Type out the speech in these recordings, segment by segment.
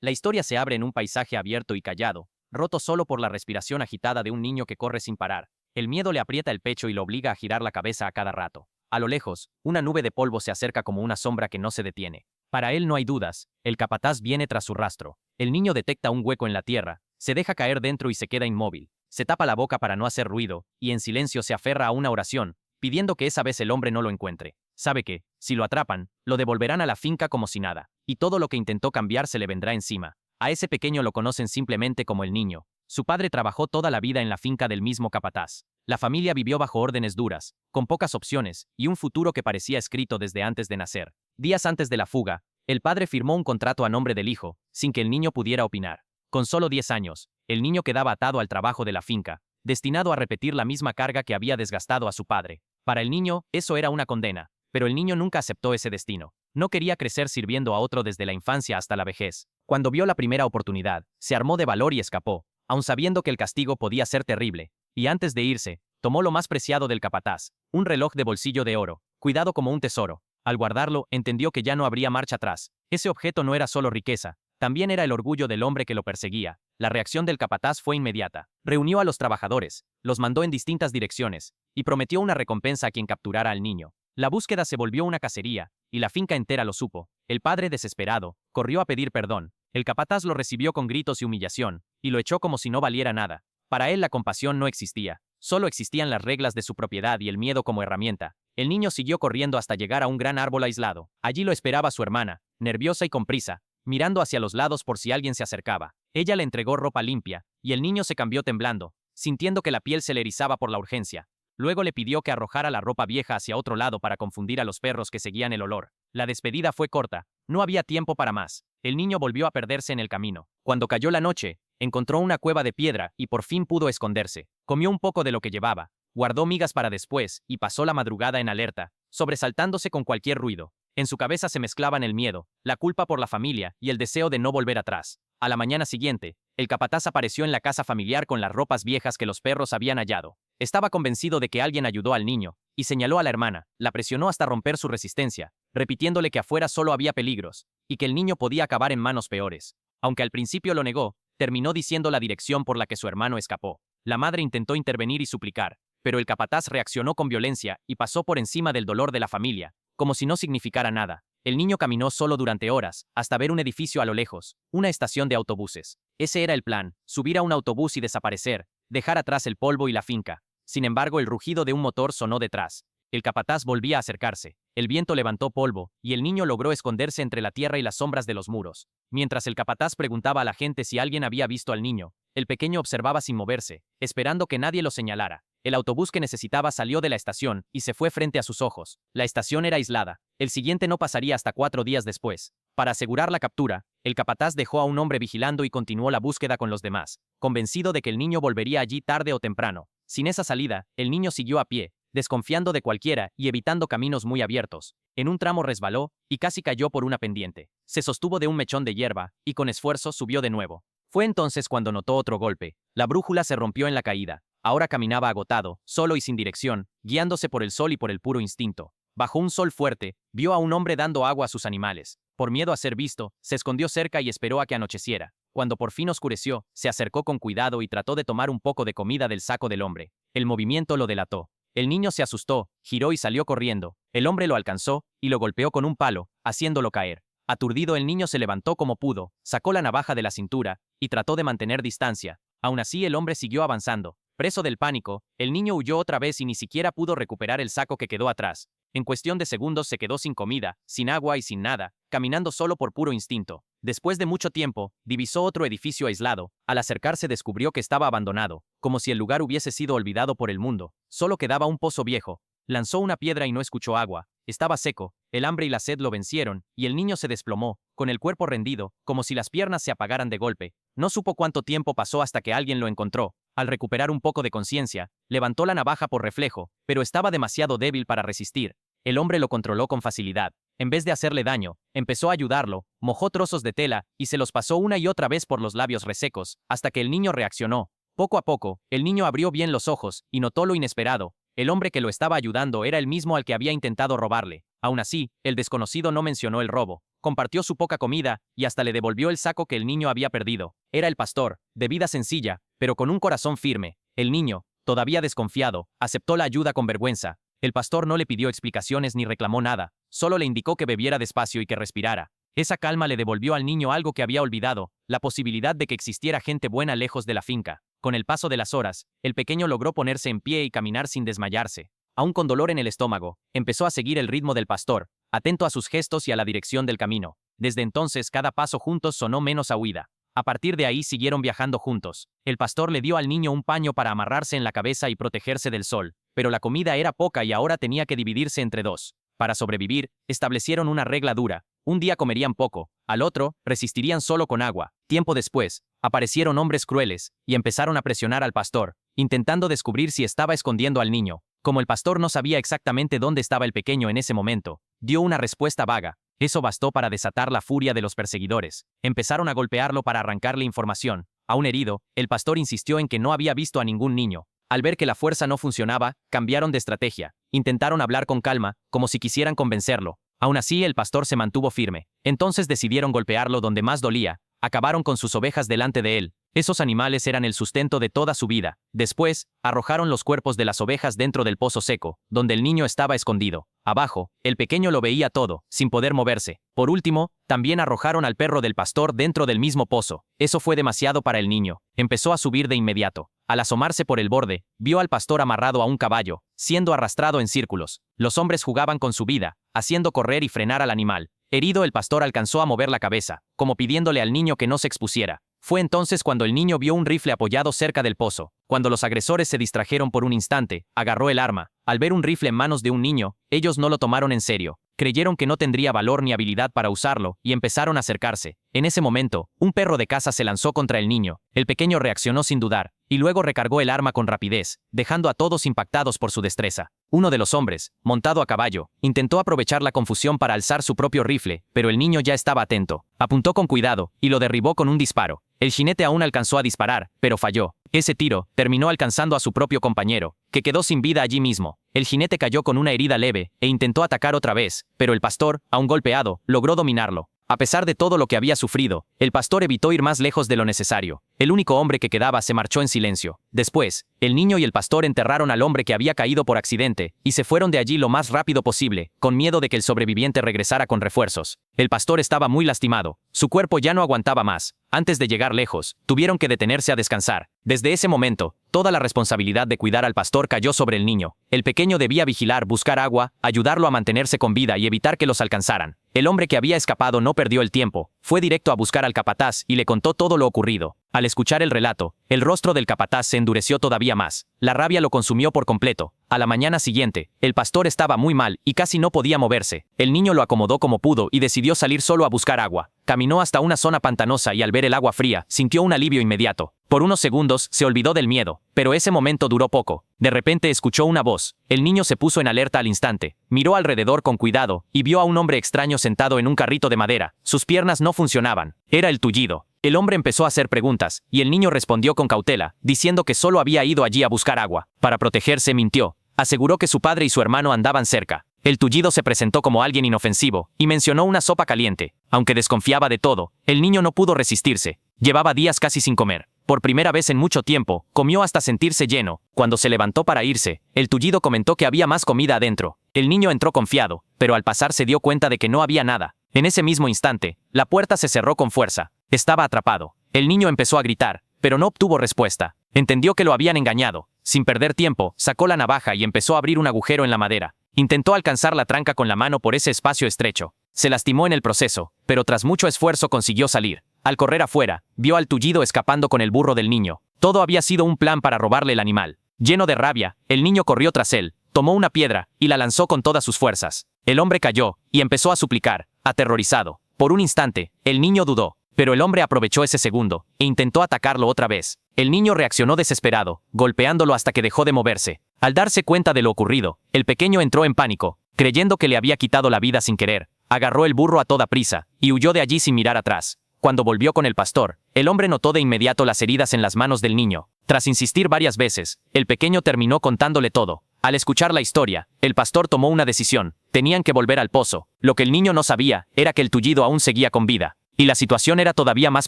La historia se abre en un paisaje abierto y callado, roto solo por la respiración agitada de un niño que corre sin parar. El miedo le aprieta el pecho y lo obliga a girar la cabeza a cada rato. A lo lejos, una nube de polvo se acerca como una sombra que no se detiene. Para él no hay dudas, el capataz viene tras su rastro. El niño detecta un hueco en la tierra, se deja caer dentro y se queda inmóvil. Se tapa la boca para no hacer ruido, y en silencio se aferra a una oración, pidiendo que esa vez el hombre no lo encuentre. Sabe que, si lo atrapan, lo devolverán a la finca como si nada, y todo lo que intentó cambiar se le vendrá encima. A ese pequeño lo conocen simplemente como el niño. Su padre trabajó toda la vida en la finca del mismo capataz. La familia vivió bajo órdenes duras, con pocas opciones, y un futuro que parecía escrito desde antes de nacer. Días antes de la fuga, el padre firmó un contrato a nombre del hijo, sin que el niño pudiera opinar. Con solo 10 años, el niño quedaba atado al trabajo de la finca, destinado a repetir la misma carga que había desgastado a su padre. Para el niño, eso era una condena, pero el niño nunca aceptó ese destino. No quería crecer sirviendo a otro desde la infancia hasta la vejez. Cuando vio la primera oportunidad, se armó de valor y escapó, aun sabiendo que el castigo podía ser terrible. Y antes de irse, tomó lo más preciado del capataz, un reloj de bolsillo de oro, cuidado como un tesoro. Al guardarlo, entendió que ya no habría marcha atrás. Ese objeto no era solo riqueza, también era el orgullo del hombre que lo perseguía. La reacción del capataz fue inmediata. Reunió a los trabajadores, los mandó en distintas direcciones, y prometió una recompensa a quien capturara al niño. La búsqueda se volvió una cacería, y la finca entera lo supo. El padre, desesperado, corrió a pedir perdón. El capataz lo recibió con gritos y humillación, y lo echó como si no valiera nada. Para él la compasión no existía, solo existían las reglas de su propiedad y el miedo como herramienta. El niño siguió corriendo hasta llegar a un gran árbol aislado. Allí lo esperaba su hermana, nerviosa y con prisa, mirando hacia los lados por si alguien se acercaba. Ella le entregó ropa limpia, y el niño se cambió temblando, sintiendo que la piel se le erizaba por la urgencia. Luego le pidió que arrojara la ropa vieja hacia otro lado para confundir a los perros que seguían el olor. La despedida fue corta, no había tiempo para más. El niño volvió a perderse en el camino. Cuando cayó la noche, encontró una cueva de piedra y por fin pudo esconderse. Comió un poco de lo que llevaba, guardó migas para después y pasó la madrugada en alerta, sobresaltándose con cualquier ruido. En su cabeza se mezclaban el miedo, la culpa por la familia y el deseo de no volver atrás. A la mañana siguiente, el capataz apareció en la casa familiar con las ropas viejas que los perros habían hallado. Estaba convencido de que alguien ayudó al niño, y señaló a la hermana, la presionó hasta romper su resistencia, repitiéndole que afuera solo había peligros, y que el niño podía acabar en manos peores. Aunque al principio lo negó, terminó diciendo la dirección por la que su hermano escapó. La madre intentó intervenir y suplicar, pero el capataz reaccionó con violencia y pasó por encima del dolor de la familia, como si no significara nada. El niño caminó solo durante horas, hasta ver un edificio a lo lejos, una estación de autobuses. Ese era el plan, subir a un autobús y desaparecer, dejar atrás el polvo y la finca. Sin embargo, el rugido de un motor sonó detrás. El capataz volvía a acercarse. El viento levantó polvo, y el niño logró esconderse entre la tierra y las sombras de los muros. Mientras el capataz preguntaba a la gente si alguien había visto al niño, el pequeño observaba sin moverse, esperando que nadie lo señalara. El autobús que necesitaba salió de la estación y se fue frente a sus ojos. La estación era aislada. El siguiente no pasaría hasta 4 días después. Para asegurar la captura, el capataz dejó a un hombre vigilando y continuó la búsqueda con los demás, convencido de que el niño volvería allí tarde o temprano. Sin esa salida, el niño siguió a pie, desconfiando de cualquiera y evitando caminos muy abiertos. En un tramo resbaló y casi cayó por una pendiente. Se sostuvo de un mechón de hierba y con esfuerzo subió de nuevo. Fue entonces cuando notó otro golpe. La brújula se rompió en la caída. Ahora caminaba agotado, solo y sin dirección, guiándose por el sol y por el puro instinto. Bajo un sol fuerte, vio a un hombre dando agua a sus animales. Por miedo a ser visto, se escondió cerca y esperó a que anocheciera. Cuando por fin oscureció, se acercó con cuidado y trató de tomar un poco de comida del saco del hombre. El movimiento lo delató. El niño se asustó, giró y salió corriendo. El hombre lo alcanzó y lo golpeó con un palo, haciéndolo caer. Aturdido, el niño se levantó como pudo, sacó la navaja de la cintura y trató de mantener distancia. Aún así, el hombre siguió avanzando. Preso del pánico, el niño huyó otra vez y ni siquiera pudo recuperar el saco que quedó atrás. En cuestión de segundos se quedó sin comida, sin agua y sin nada, caminando solo por puro instinto. Después de mucho tiempo, divisó otro edificio aislado. Al acercarse descubrió que estaba abandonado, como si el lugar hubiese sido olvidado por el mundo. Solo quedaba un pozo viejo. Lanzó una piedra y no escuchó agua. Estaba seco, el hambre y la sed lo vencieron, y el niño se desplomó, con el cuerpo rendido, como si las piernas se apagaran de golpe. No supo cuánto tiempo pasó hasta que alguien lo encontró. Al recuperar un poco de conciencia, levantó la navaja por reflejo, pero estaba demasiado débil para resistir. El hombre lo controló con facilidad. En vez de hacerle daño, empezó a ayudarlo, mojó trozos de tela y se los pasó una y otra vez por los labios resecos, hasta que el niño reaccionó. Poco a poco, el niño abrió bien los ojos y notó lo inesperado. El hombre que lo estaba ayudando era el mismo al que había intentado robarle. Aún así, el desconocido no mencionó el robo. compartió su poca comida y hasta le devolvió el saco que el niño había perdido. Era el pastor, de vida sencilla, pero con un corazón firme. El niño, todavía desconfiado, aceptó la ayuda con vergüenza. El pastor no le pidió explicaciones ni reclamó nada, solo le indicó que bebiera despacio y que respirara. Esa calma le devolvió al niño algo que había olvidado, la posibilidad de que existiera gente buena lejos de la finca. Con el paso de las horas, el pequeño logró ponerse en pie y caminar sin desmayarse. Aún con dolor en el estómago, empezó a seguir el ritmo del pastor, atento a sus gestos y a la dirección del camino. Desde entonces cada paso juntos sonó menos a huida. A partir de ahí siguieron viajando juntos. El pastor le dio al niño un paño para amarrarse en la cabeza y protegerse del sol, pero la comida era poca y ahora tenía que dividirse entre dos. Para sobrevivir, establecieron una regla dura. Un día comerían poco, al otro, resistirían solo con agua. Tiempo después, aparecieron hombres crueles y empezaron a presionar al pastor, intentando descubrir si estaba escondiendo al niño. Como el pastor no sabía exactamente dónde estaba el pequeño en ese momento, dio una respuesta vaga. Eso bastó para desatar la furia de los perseguidores. Empezaron a golpearlo para arrancarle información. Aún herido, el pastor insistió en que no había visto a ningún niño. Al ver que la fuerza no funcionaba, cambiaron de estrategia. Intentaron hablar con calma, como si quisieran convencerlo. Aún así, el pastor se mantuvo firme. Entonces decidieron golpearlo donde más dolía. Acabaron con sus ovejas delante de él. Esos animales eran el sustento de toda su vida. Después, arrojaron los cuerpos de las ovejas dentro del pozo seco, donde el niño estaba escondido. Abajo, el pequeño lo veía todo, sin poder moverse. Por último, también arrojaron al perro del pastor dentro del mismo pozo. Eso fue demasiado para el niño. Empezó a subir de inmediato. Al asomarse por el borde, vio al pastor amarrado a un caballo, siendo arrastrado en círculos. Los hombres jugaban con su vida, haciendo correr y frenar al animal. Herido, el pastor alcanzó a mover la cabeza, como pidiéndole al niño que no se expusiera. Fue entonces cuando el niño vio un rifle apoyado cerca del pozo. Cuando los agresores se distrajeron por un instante, agarró el arma. Al ver un rifle en manos de un niño, ellos no lo tomaron en serio. Creyeron que no tendría valor ni habilidad para usarlo y empezaron a acercarse. En ese momento, un perro de caza se lanzó contra el niño. El pequeño reaccionó sin dudar, y luego recargó el arma con rapidez, dejando a todos impactados por su destreza. Uno de los hombres, montado a caballo, intentó aprovechar la confusión para alzar su propio rifle, pero el niño ya estaba atento. Apuntó con cuidado y lo derribó con un disparo. El jinete aún alcanzó a disparar, pero falló. Ese tiro terminó alcanzando a su propio compañero, que quedó sin vida allí mismo. El jinete cayó con una herida leve e intentó atacar otra vez, pero el pastor, aún golpeado, logró dominarlo. A pesar de todo lo que había sufrido, el pastor evitó ir más lejos de lo necesario. El único hombre que quedaba se marchó en silencio. Después, el niño y el pastor enterraron al hombre que había caído por accidente y se fueron de allí lo más rápido posible, con miedo de que el sobreviviente regresara con refuerzos. El pastor estaba muy lastimado. Su cuerpo ya no aguantaba más. Antes de llegar lejos, tuvieron que detenerse a descansar. Desde ese momento, toda la responsabilidad de cuidar al pastor cayó sobre el niño. El pequeño debía vigilar, buscar agua, ayudarlo a mantenerse con vida y evitar que los alcanzaran. El hombre que había escapado no perdió el tiempo. Fue directo a buscar al capataz y le contó todo lo ocurrido. Al escuchar el relato, el rostro del capataz se endureció todavía más. La rabia lo consumió por completo. A la mañana siguiente, el pastor estaba muy mal y casi no podía moverse. El niño lo acomodó como pudo y decidió salir solo a buscar agua. Caminó hasta una zona pantanosa y al ver el agua fría, sintió un alivio inmediato. Por unos segundos, se olvidó del miedo, pero ese momento duró poco. De repente escuchó una voz. El niño se puso en alerta al instante. Miró alrededor con cuidado y vio a un hombre extraño sentado en un carrito de madera. Sus piernas no funcionaban. Era el tullido. El hombre empezó a hacer preguntas, y el niño respondió con cautela, diciendo que solo había ido allí a buscar agua. Para protegerse mintió. Aseguró que su padre y su hermano andaban cerca. El tullido se presentó como alguien inofensivo, y mencionó una sopa caliente. Aunque desconfiaba de todo, el niño no pudo resistirse. Llevaba días casi sin comer. Por primera vez en mucho tiempo, comió hasta sentirse lleno. Cuando se levantó para irse, el tullido comentó que había más comida adentro. El niño entró confiado, pero al pasar se dio cuenta de que no había nada. En ese mismo instante, la puerta se cerró con fuerza. Estaba atrapado. El niño empezó a gritar, pero no obtuvo respuesta. Entendió que lo habían engañado. Sin perder tiempo, sacó la navaja y empezó a abrir un agujero en la madera. Intentó alcanzar la tranca con la mano por ese espacio estrecho. Se lastimó en el proceso, pero tras mucho esfuerzo consiguió salir. Al correr afuera, vio al tullido escapando con el burro del niño. Todo había sido un plan para robarle el animal. Lleno de rabia, el niño corrió tras él, tomó una piedra y la lanzó con todas sus fuerzas. El hombre cayó y empezó a suplicar, aterrorizado. Por un instante, el niño dudó, pero el hombre aprovechó ese segundo e intentó atacarlo otra vez. El niño reaccionó desesperado, golpeándolo hasta que dejó de moverse. Al darse cuenta de lo ocurrido, el pequeño entró en pánico, creyendo que le había quitado la vida sin querer. Agarró el burro a toda prisa y huyó de allí sin mirar atrás. Cuando volvió con el pastor, el hombre notó de inmediato las heridas en las manos del niño. Tras insistir varias veces, el pequeño terminó contándole todo. Al escuchar la historia, el pastor tomó una decisión. tenían que volver al pozo. Lo que el niño no sabía era que el tullido aún seguía con vida. Y la situación era todavía más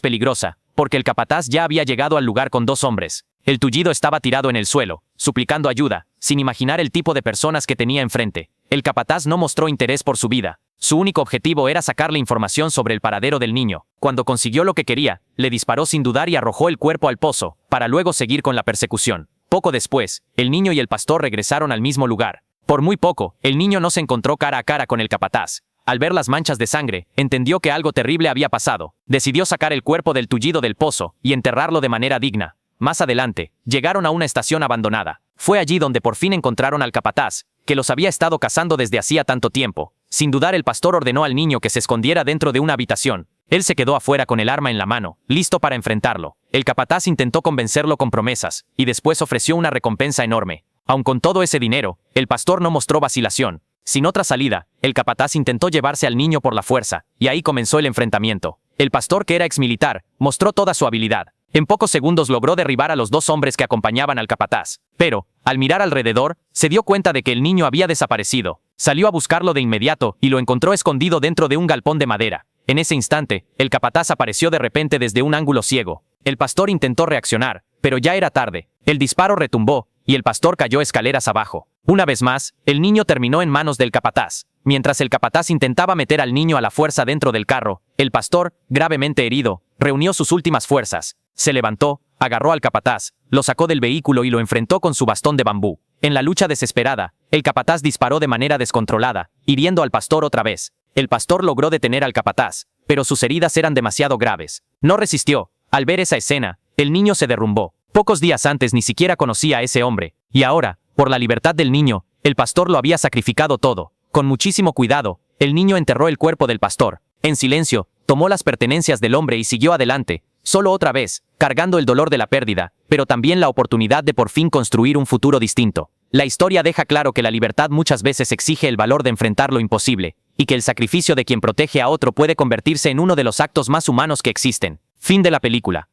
peligrosa, porque el capataz ya había llegado al lugar con 2 hombres. El tullido estaba tirado en el suelo, suplicando ayuda, sin imaginar el tipo de personas que tenía enfrente. El capataz no mostró interés por su vida. Su único objetivo era sacarle información sobre el paradero del niño. Cuando consiguió lo que quería, le disparó sin dudar y arrojó el cuerpo al pozo, para luego seguir con la persecución. Poco después, el niño y el pastor regresaron al mismo lugar. Por muy poco, el niño no se encontró cara a cara con el capataz. Al ver las manchas de sangre, entendió que algo terrible había pasado. Decidió sacar el cuerpo del tullido del pozo y enterrarlo de manera digna. Más adelante, llegaron a una estación abandonada. Fue allí donde por fin encontraron al capataz, que los había estado cazando desde hacía tanto tiempo. Sin dudar, el pastor ordenó al niño que se escondiera dentro de una habitación. Él se quedó afuera con el arma en la mano, listo para enfrentarlo. El capataz intentó convencerlo con promesas, y después ofreció una recompensa enorme. Aun con todo ese dinero, el pastor no mostró vacilación. Sin otra salida, el capataz intentó llevarse al niño por la fuerza, y ahí comenzó el enfrentamiento. El pastor, que era exmilitar, mostró toda su habilidad. En pocos segundos logró derribar a los 2 hombres que acompañaban al capataz. Pero, al mirar alrededor, se dio cuenta de que el niño había desaparecido. Salió a buscarlo de inmediato y lo encontró escondido dentro de un galpón de madera. En ese instante, el capataz apareció de repente desde un ángulo ciego. El pastor intentó reaccionar, pero ya era tarde. El disparo retumbó, y el pastor cayó escaleras abajo. Una vez más, el niño terminó en manos del capataz. Mientras el capataz intentaba meter al niño a la fuerza dentro del carro, el pastor, gravemente herido, reunió sus últimas fuerzas. Se levantó, agarró al capataz, lo sacó del vehículo y lo enfrentó con su bastón de bambú. En la lucha desesperada, el capataz disparó de manera descontrolada, hiriendo al pastor otra vez. El pastor logró detener al capataz, pero sus heridas eran demasiado graves. No resistió. Al ver esa escena, el niño se derrumbó. Pocos días antes ni siquiera conocía a ese hombre, y ahora, por la libertad del niño, el pastor lo había sacrificado todo. Con muchísimo cuidado, el niño enterró el cuerpo del pastor. En silencio, tomó las pertenencias del hombre y siguió adelante, solo otra vez, cargando el dolor de la pérdida, pero también la oportunidad de por fin construir un futuro distinto. La historia deja claro que la libertad muchas veces exige el valor de enfrentar lo imposible, y que el sacrificio de quien protege a otro puede convertirse en uno de los actos más humanos que existen. Fin de la película.